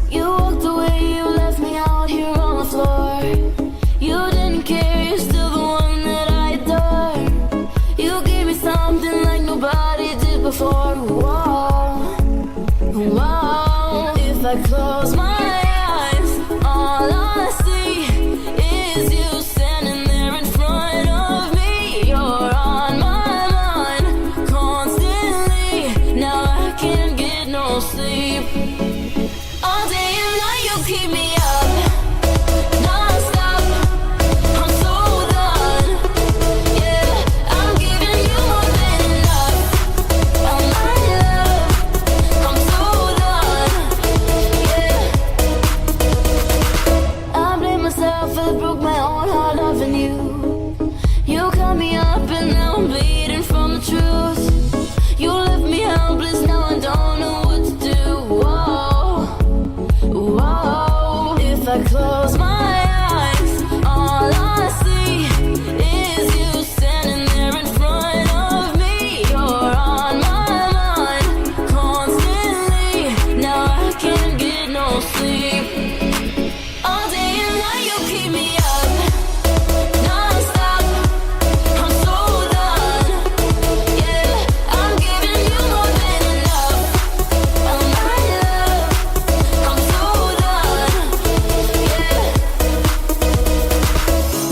You walked away, you left me out here on the floor. You didn't care, you're still the one that I adore. You gave me something like nobody did before. Whoa, whoa. If I close my eyes, all I see is you standing there in front of me. You're on my mind constantly. Now I can't get no sleep. All day and night you keep me up, non-stop. I'm so done. Yeah, I'm giving you more than enough. Oh my love, I'm so done. Yeah, I blame myself, I broke my own heart loving you. You cut me up and now I'm bleeding from the truth. You left me helpless, now I don't know what to do. Whoa, whoa. If I close my eyes, all I see is you standing there in front of me. You're on my mind constantly. Now I can't get no sleep. All day and night you keep me up, non-stop. I'm so done. Yeah, I'm giving you more than enough. Oh my love, I'm so done. Yeah,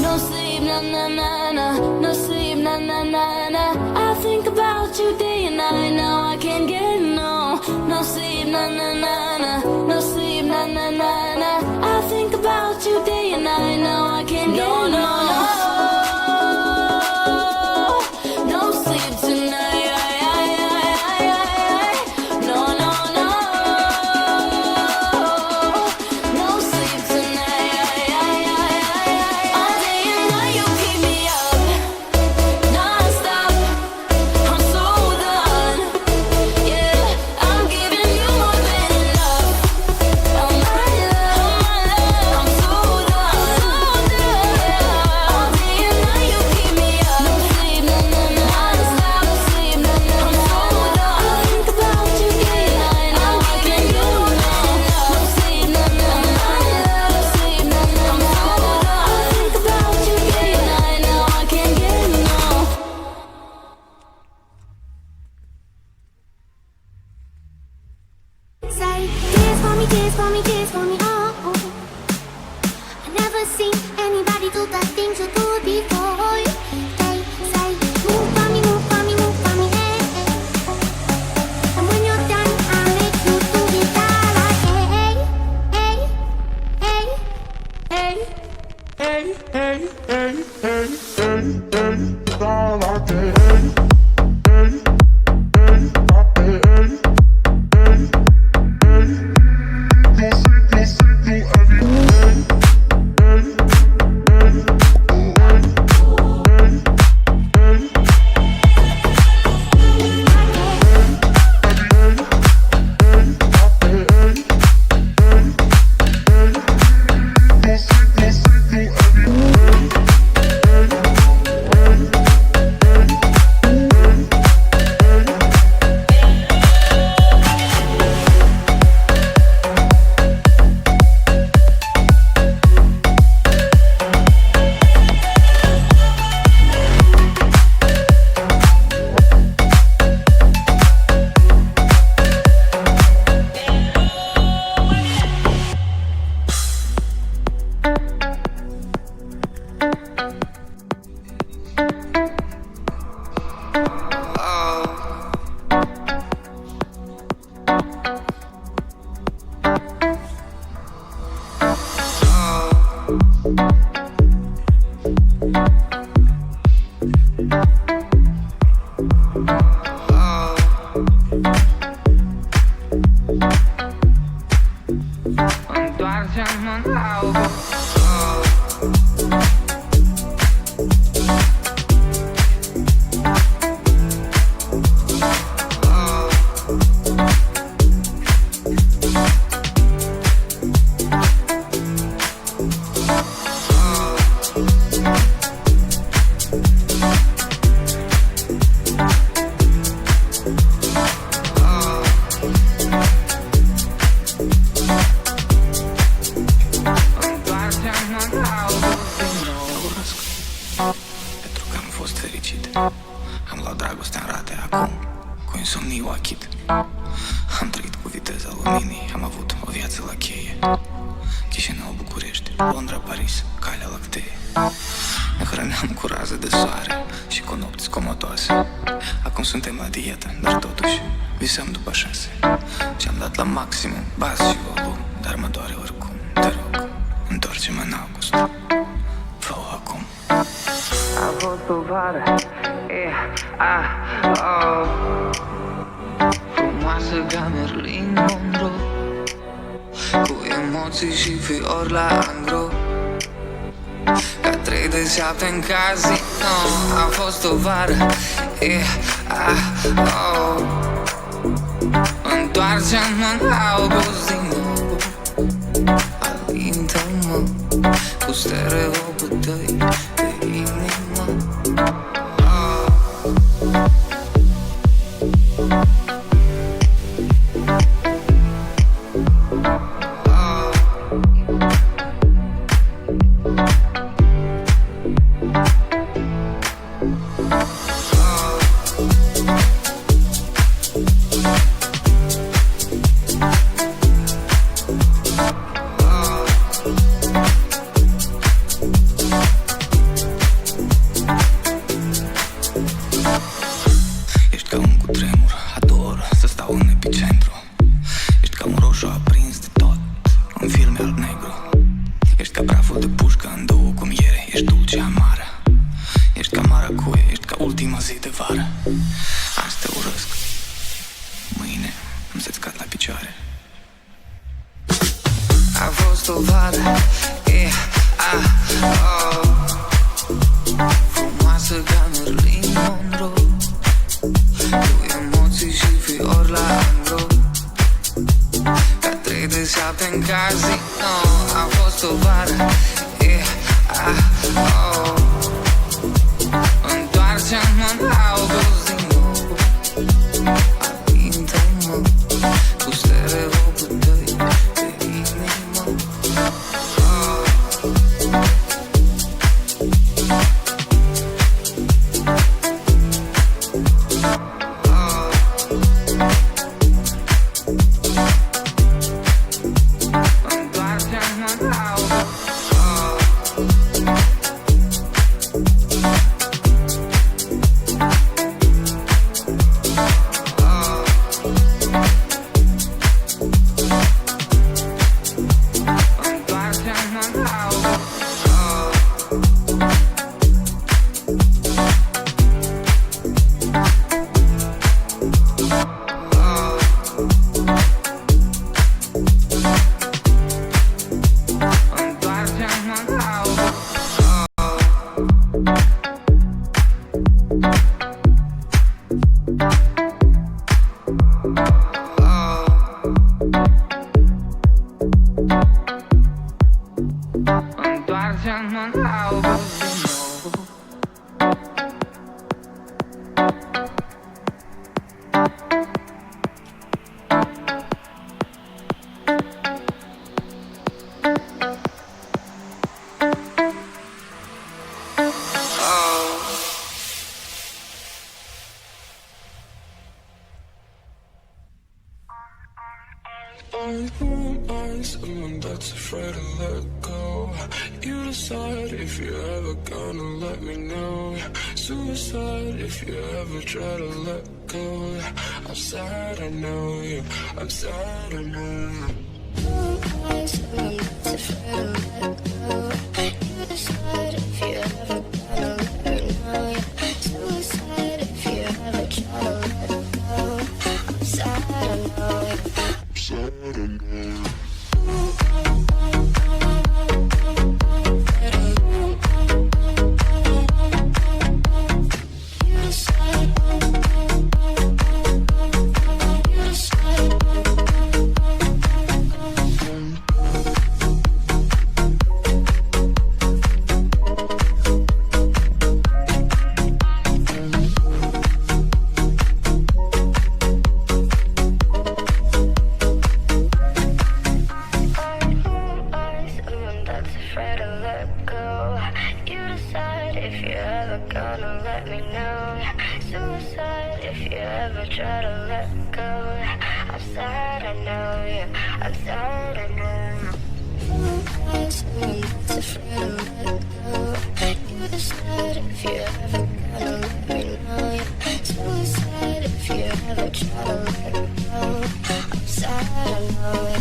no sleep, na na na na. No sleep, na na na na. I think about you day and night. Now I can't get no sleep, na na na na. No sleep, na na na na. I think about you day and night. Now I can't get no sleep tonight. No, no, no. No sleep tonight. All day and night you keep me up, non-stop. I'm so done. Yeah, I'm giving you more than enough. Oh my love, I'm so done. All day and night you keep me up. No sleep, no, no, no. Non-stop, no sleep, no, no, no. I'm so done. I think about you day and night. I'm giving you more than enough. No sleep, no, no, no. No sleep, no, no, no. I'm so done. I think about you day and night. Now I can't get no. Say, kiss for me, kiss for me, kiss for me, oh, oh. I never seen anybody do the things you do before. They say, move for me, move for me, move for me, hey, hey. And when you're done, I'll make you do it all like, hey, hey, hey, hey, Hey, hey, hey, hey, hey, hey, all I can. Hey, hey, hey, hey, hey, hey, hey. You see, you every day. Hey, hey, hey, hey, hey. Am luat dragostea în rate acum, cu insomniu achit. Am trăit cu viteza luminii, am avut o viață la cheie. Chișinău, București, Londra, Paris, Calea Lactee. Ne hrăneam cu rază de soare și cu nopți comotoase. Acum suntem la dietă, dar totuși visăm după 6. Și-am dat la maximum bas și volum, dar mă doare oricum. Te rog, întoarce-mă în august. Fă-o acum. A fost o vară, frumoasă ca Marilyn Monroe, cu emoții și fiori la angro, ca 3 de 7 în casino. A fost o vară, întoarce-mă în august din nou. Alintă-mă cu stereopul tăi de inimă. Ești ca un cutremur, ador să stau în epicentru. Ești ca un roșu aprins de tot, un film alb-negru. Ești ca praful de pușcă în două cum ieri. Ești dulce amară, ești ca maracuie, ești ca ultima zi de vară. Azi te urăsc, mâine am să-ți cad la picioare. A fost o vară, frumoasă ca Marilyn Monroe, cu emoții și fiori la angro, ca 3 de 7 în casino. A fost o vară, întoarce-mă în august din nou. Alintă-mă cu stereopul tăi de inimă. I'm someone that's afraid to let go. You decide if you're ever gonna let me know. Suicide if you ever try to let go. I'm sad, I know you. I'm sad, I know you. I'm someone that's afraid to let go. You decide if you ever gonna let me know. Suicide if you ever try to let go. I'm sad, I know you. Sad, I know you. if you ever try to let go. I'm sad, I know, yeah, I'm sad, I know. Someone that's afraid to let go. You decide if you ever gonna let me know. Yeah. Suicide if you ever try to let go. I'm sad, I know,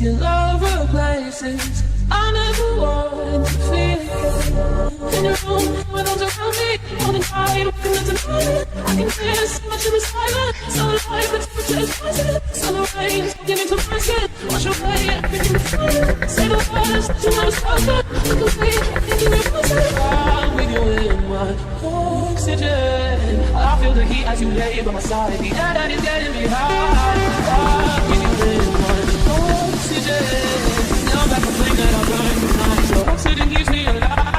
your love replaces. I never want to feel again. In your room, with arms around me, holding tight, walking into night. I can hear so much in the silence. So like the temperature is rising. So the rain's beginning to rise. Wash away everything that's fine. Say the words that you never spoken. I can see it in your voice. I'm with you in my oxygen. I feel the heat as you lay by my side. The air that is getting me high. I'm with you in my oxygen. Now that's the thing that I burn tonight. So oxygen keeps me alive.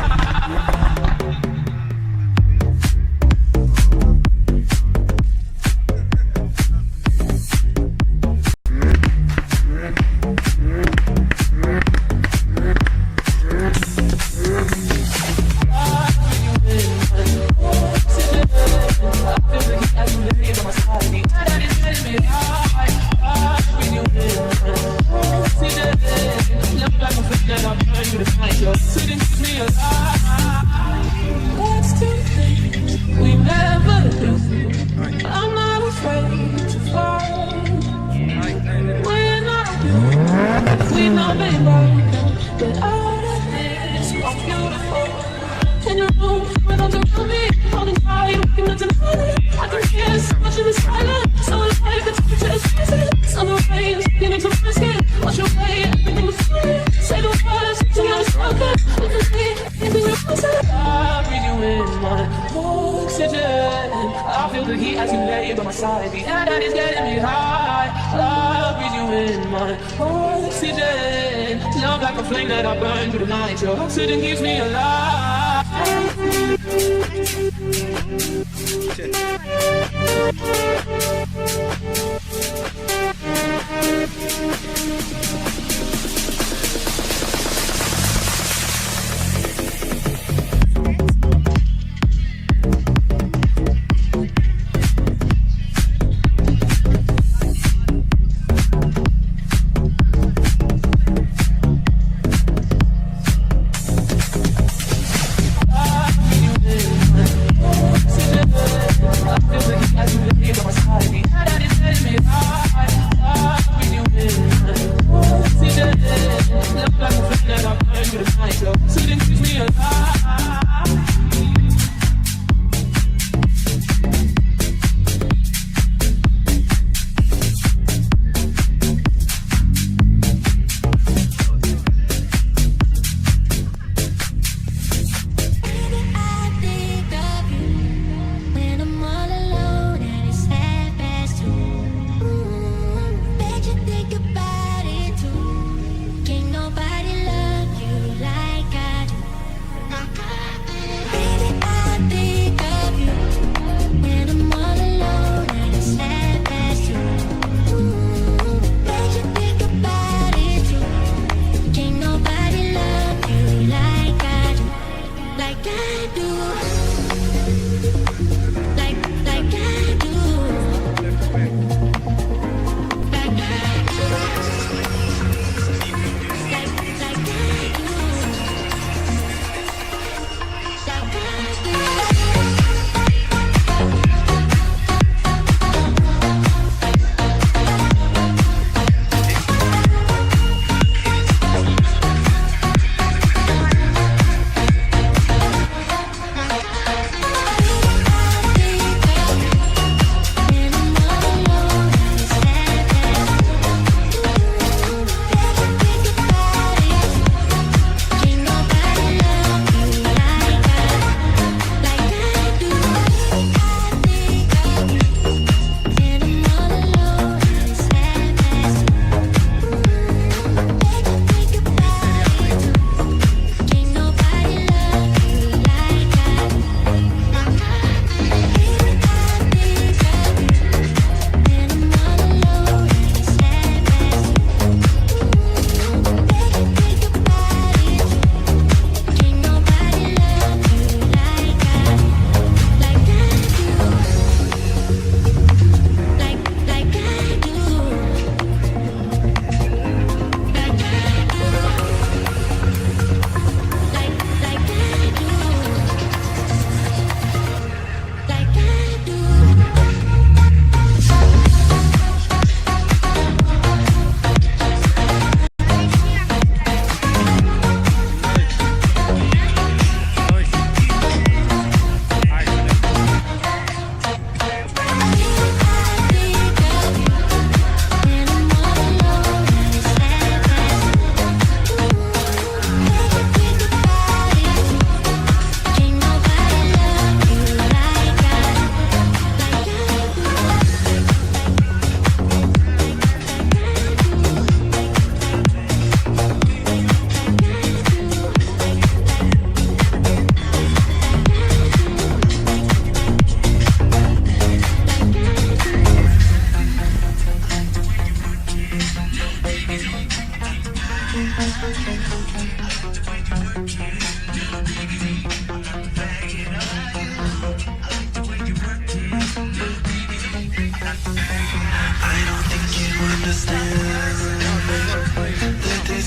I feel the heat as you lay by my side. The air that is getting me high. room with arms around me, holding tight, waking up tonight. I can hear so much in the silence, so alive, the temperature is rising. Summer rain is beginning to my skin. Wash away everything was fine. Say the words, till you're spoken. I can see anything you're passing. I breathe you in my oxygen. I feel the heat as you lay by my side. The air that is getting me high. I breathe you in my oxygen. Love like a flame that I burn through the night. Your oxygen keeps me alive.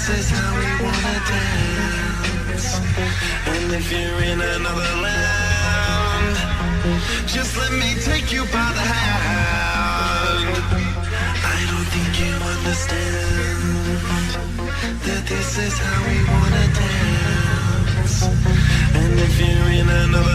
is how we wanna dance. And if you're in another land, just let me take you by the hand. I don't think you understand that this is how we wanna dance. And if you're in another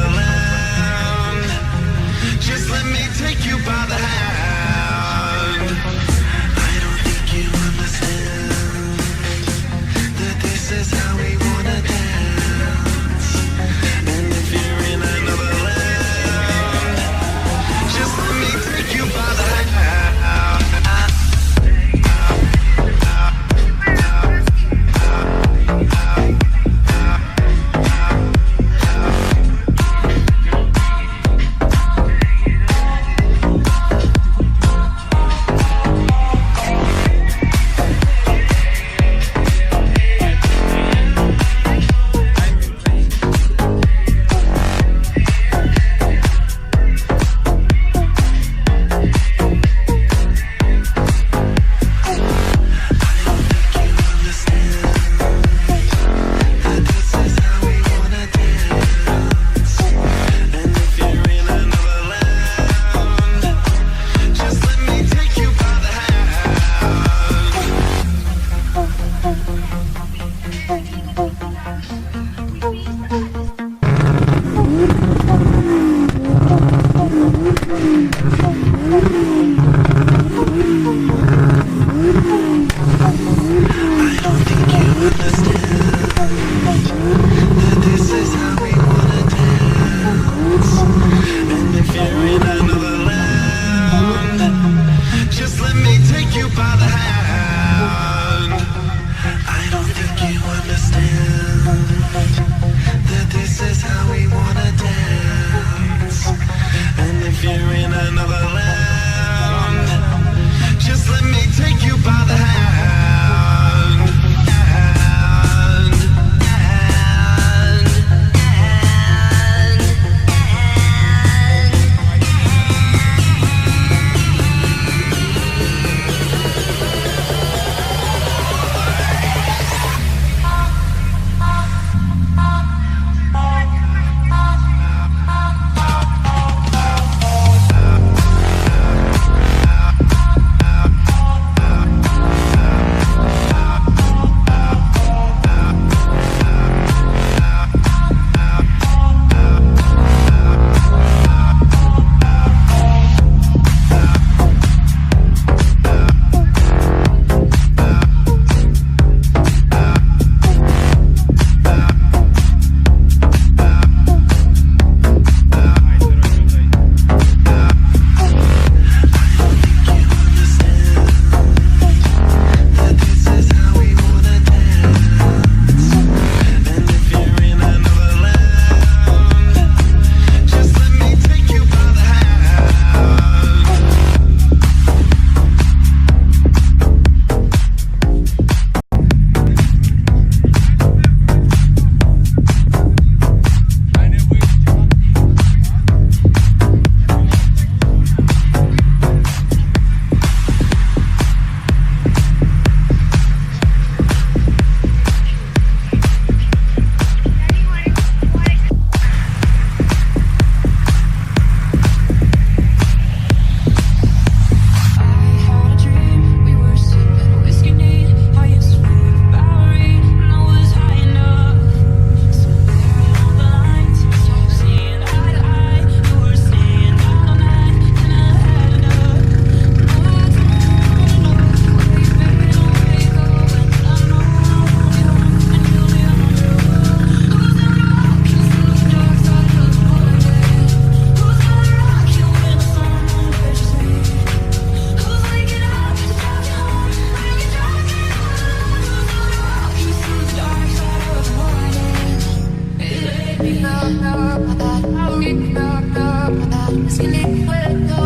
no, no, no, no, no, no, no, no,